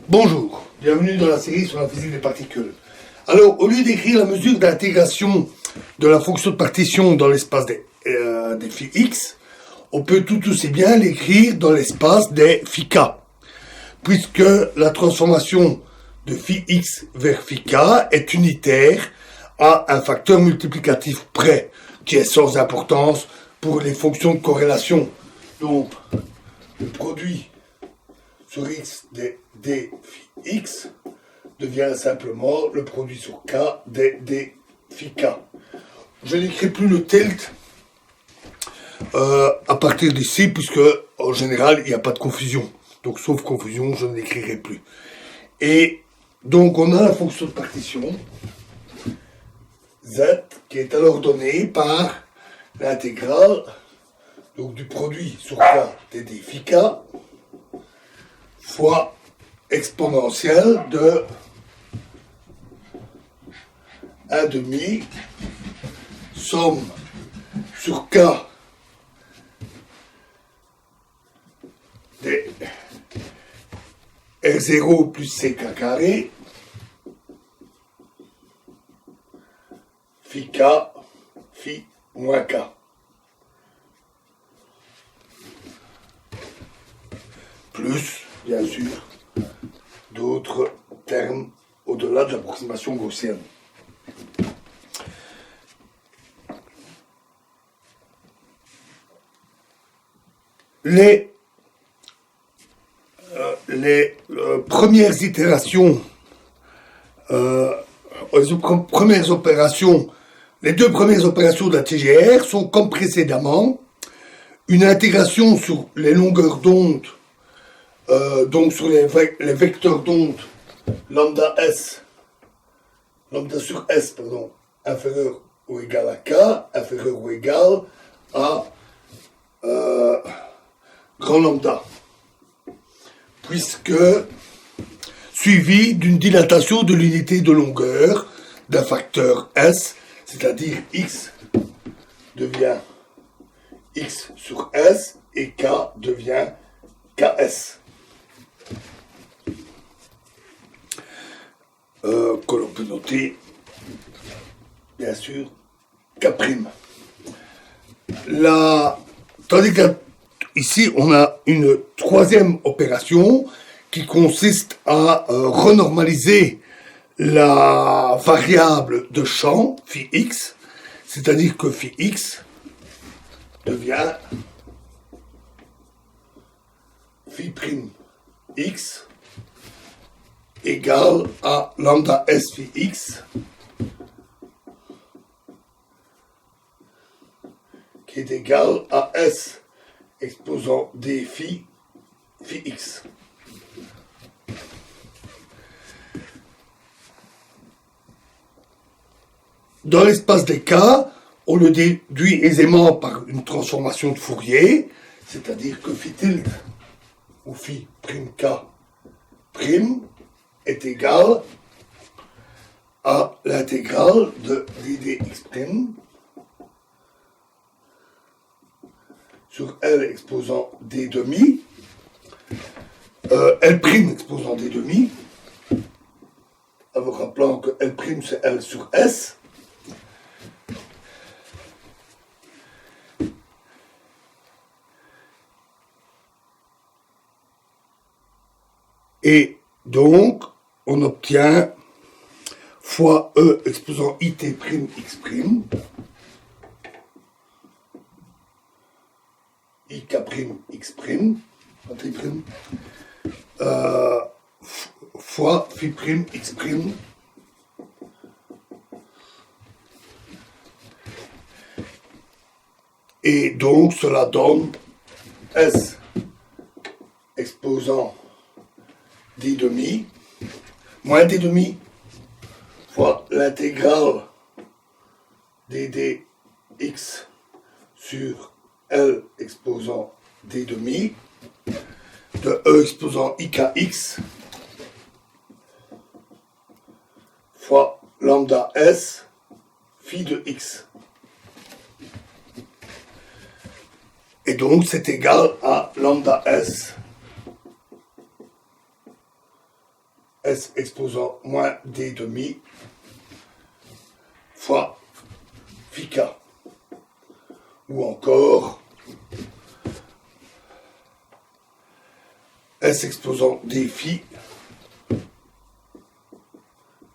Bonjour, bienvenue dans la série sur la physique des particules. Alors, au lieu d'écrire la mesure d'intégration de la fonction de partition dans l'espace des phi x, on peut tout aussi bien l'écrire dans l'espace des phi k, puisque la transformation de phi x vers phi k est unitaire à un facteur multiplicatif près, qui est sans importance pour les fonctions de corrélation. Donc, le produit sur x des d phi x devient simplement le produit sur k des d phi k. Je n'écris plus le tilt à partir d'ici, puisque en général il n'y a pas de confusion. Donc sauf confusion, je ne l'écrirai plus. Et donc on a la fonction de partition z qui est alors donnée par l'intégrale donc du produit sur k des d phi k fois exponentielle de 1 demi somme sur k des R0 plus ck carré phi k phi moins k. Plus, bien sûr, d'autres termes au-delà de l'approximation gaussienne. Les premières itérations, les deux premières opérations de la TGR sont comme précédemment une intégration sur les longueurs d'onde, donc sur les vecteurs d'onde lambda sur S, inférieur ou égal à K, inférieur ou égal à grand lambda, puisque suivi d'une dilatation de l'unité de longueur d'un facteur S, c'est-à-dire X devient X sur S et K devient KS. Que l'on peut noter, bien sûr, K'. Tandis qu'ici, on a une troisième opération qui consiste à renormaliser la variable de champ, phi x, c'est-à-dire que phi x devient phi prime x égale à lambda s phi x, qui est égal à s exposant d phi x. Dans l'espace des cas, on le déduit aisément par une transformation de Fourier, c'est-à-dire que phi tilde ou phi prime k prime est égal à l'intégrale de ddx prime sur L exposant d demi, L prime exposant d demi, en vous rappelant que L prime c'est L sur S, et donc on obtient fois E exposant IT prime X prime, IK prime X prime, fois phi prime X prime et donc cela donne S exposant d demi moins d demi fois l'intégrale ddx sur L exposant d demi de E exposant ikx fois lambda s phi de x. Et donc c'est égal à lambda s S exposant moins D demi fois phi k. Ou encore S exposant D phi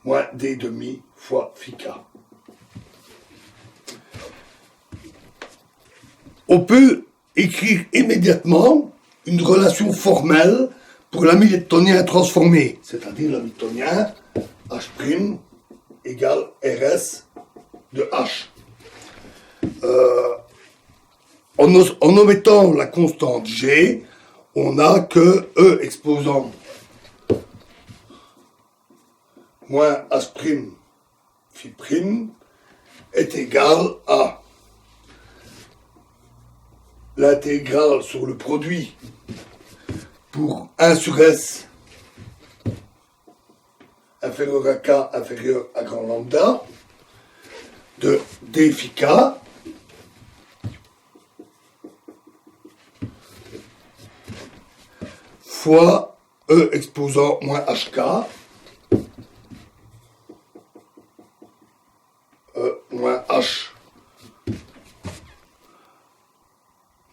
moins D demi fois phi k. On peut écrire immédiatement une relation formelle pour l'hamiltonien transformé, c'est-à-dire l'hamiltonien H' égale RS de H. En omettant la constante G, on a que E exposant moins H' phi' est égal à l'intégrale sur le produit pour 1 sur S inférieur à K inférieur à grand lambda de D phi K fois E exposant moins HK moins H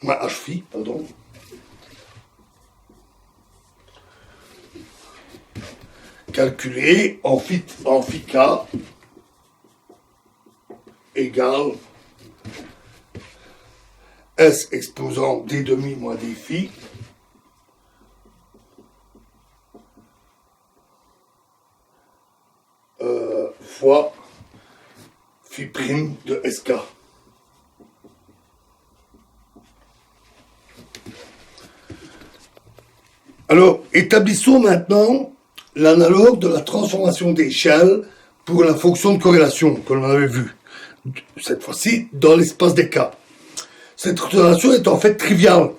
moins H phi, pardon, calculé en phi k égale S exposant D demi moins D phi fois phi prime de SK. Alors, établissons maintenant l'analogue de la transformation d'échelle pour la fonction de corrélation que l'on avait vue, cette fois-ci dans l'espace des K. Cette relation est en fait triviale.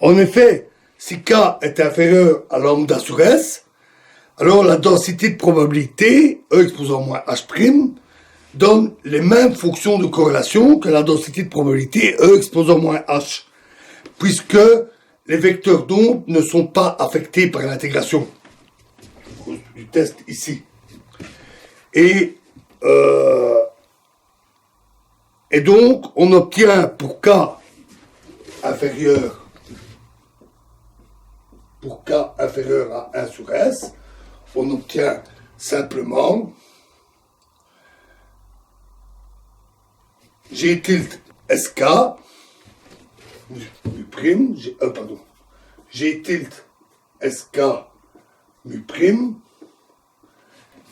En effet, si K est inférieur à lambda sur S, alors la densité de probabilité, E exposant moins H', donne les mêmes fonctions de corrélation que la densité de probabilité, E exposant moins H, puisque les vecteurs d'onde ne sont pas affectés par l'intégration du test ici. Et donc, on obtient pour K inférieur à 1 sur S, on obtient simplement G tilde SK mu prime, G tilde SK mu prime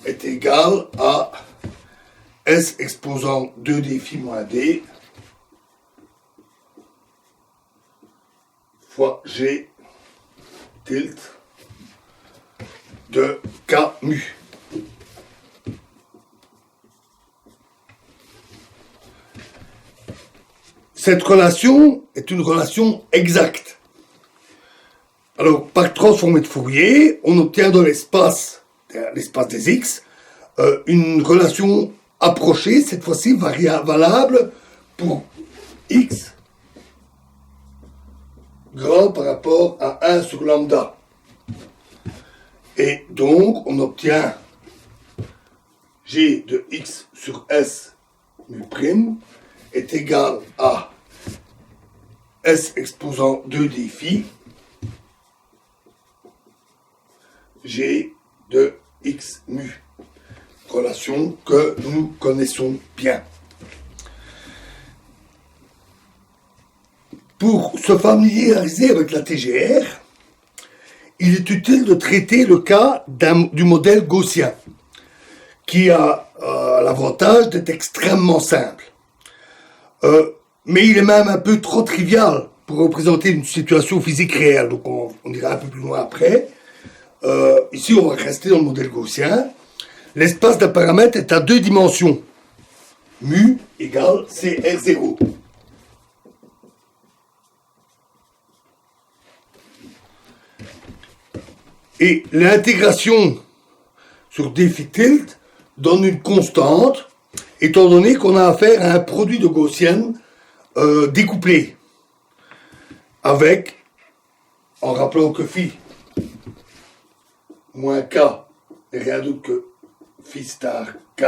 est égal à S exposant 2D phi moins D fois G tilde de K mu. Cette relation est une relation exacte. Alors, par transformée de Fourier, on obtient dans l'espace des X, une relation approchée, cette fois-ci valable pour X grand par rapport à 1 sur lambda. Et donc, on obtient G de X sur S mu prime est égal à S exposant 2D phi G de X mu. Relation que nous connaissons bien. Pour se familiariser avec la TGR, il est utile de traiter le cas du modèle gaussien, qui a l'avantage d'être extrêmement simple. Mais il est même un peu trop trivial pour représenter une situation physique réelle, donc on ira un peu plus loin après. Ici, on va rester dans le modèle gaussien. L'espace d'un paramètre est à 2 dimensions. Mu égale CR0. Et l'intégration sur d phi tilde donne une constante, étant donné qu'on a affaire à un produit de gaussienne découplé, avec, en rappelant que phi moins k n'est rien d'autre que phi star k.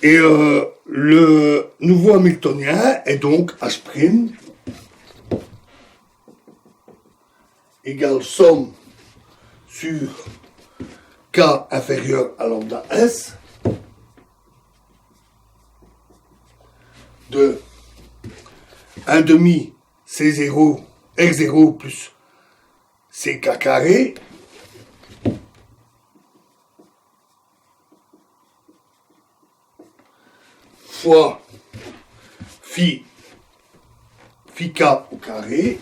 Et le nouveau hamiltonien est donc H' égale somme sur k inférieur à lambda s de 1 demi C0 R0 plus CK carré fois phi k au carré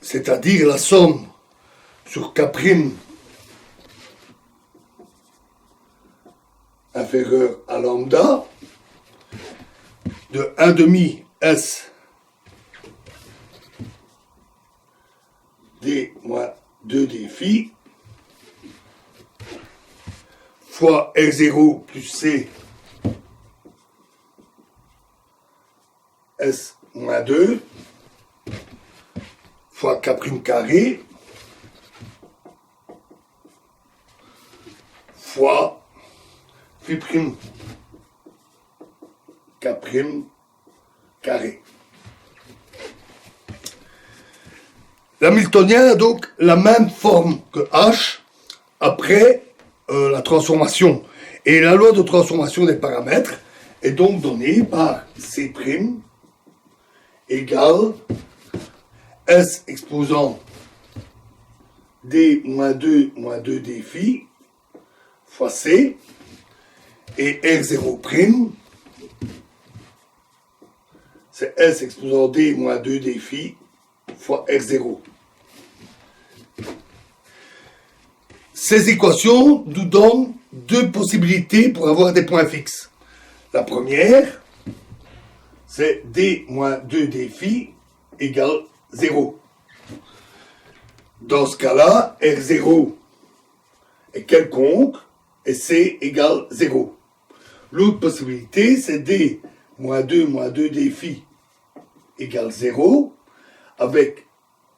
c'est-à-dire la somme sur K' inférieur à lambda de 1 demi S D moins 2D phi fois R0 plus C S moins 2 fois K' carré fois phi prime K' carré. L'hamiltonien a donc la même forme que H après la transformation. Et la loi de transformation des paramètres est donc donnée par C' égale S exposant D moins 2D phi fois C et R0', c'est S exposant D moins 2D phi fois R0. Ces équations nous donnent deux possibilités pour avoir des points fixes. La première, c'est D moins 2D phi égale 0. Dans ce cas-là, R0 est quelconque et C égale 0. L'autre possibilité, c'est D moins 2D phi égale 0 avec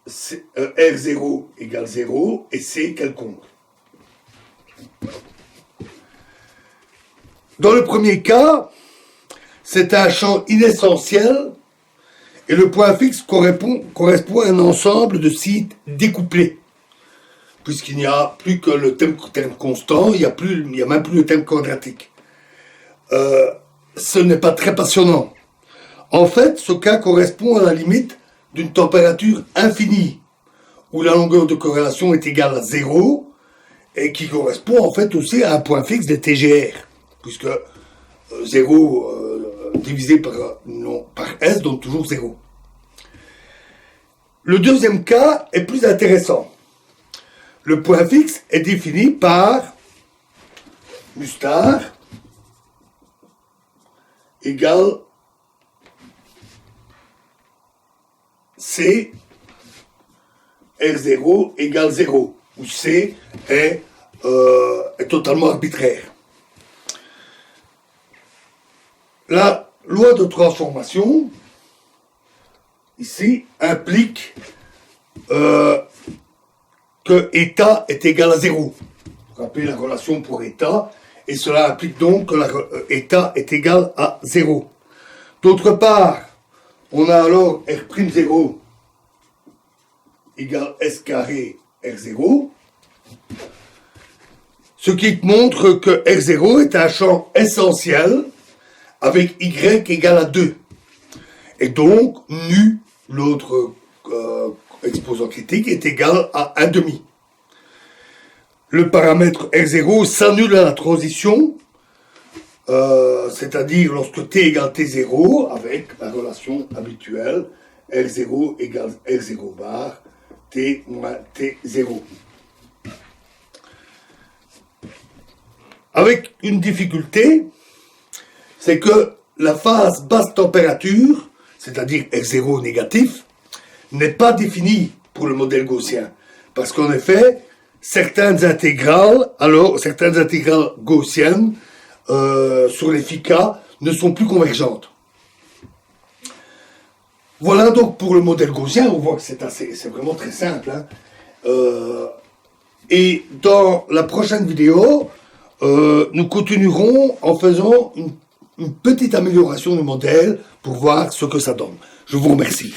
R0 égale 0 et C quelconque. Dans le premier cas, c'est un champ inessentiel et le point fixe correspond à un ensemble de sites découplés. Puisqu'il n'y a plus que le terme constant, il n'y a même plus le terme quadratique. Ce n'est pas très passionnant. En fait, ce cas correspond à la limite d'une température infinie, où la longueur de corrélation est égale à 0, et qui correspond en fait aussi à un point fixe des TGR, puisque 0 divisé par S donne toujours 0. Le deuxième cas est plus intéressant. Le point fixe est défini par mu star égale C R0 égale 0, où C est totalement arbitraire. La loi de transformation, ici, implique que état est égal à 0. Vous rappelez la relation pour état, et cela implique donc que état est égal à 0. D'autre part, on a alors R'0 égale S carré R0, ce qui montre que R0 est un champ essentiel avec Y égale à 2. Et donc, nu, l'autre exposant critique, est égal à 1,5. Le paramètre R0 s'annule à la transition, c'est-à-dire lorsque T égale T0, avec la relation habituelle R0 égale R0 bar, T moins T0. Avec une difficulté, c'est que la phase basse température, c'est-à-dire R0 négatif, n'est pas définie pour le modèle gaussien. Parce qu'en effet, certaines intégrales gaussiennes sur les phi k ne sont plus convergentes. Voilà donc pour le modèle gaussien, on voit que c'est vraiment très simple. Hein. Et dans la prochaine vidéo, nous continuerons en faisant une petite amélioration du modèle pour voir ce que ça donne. Je vous remercie.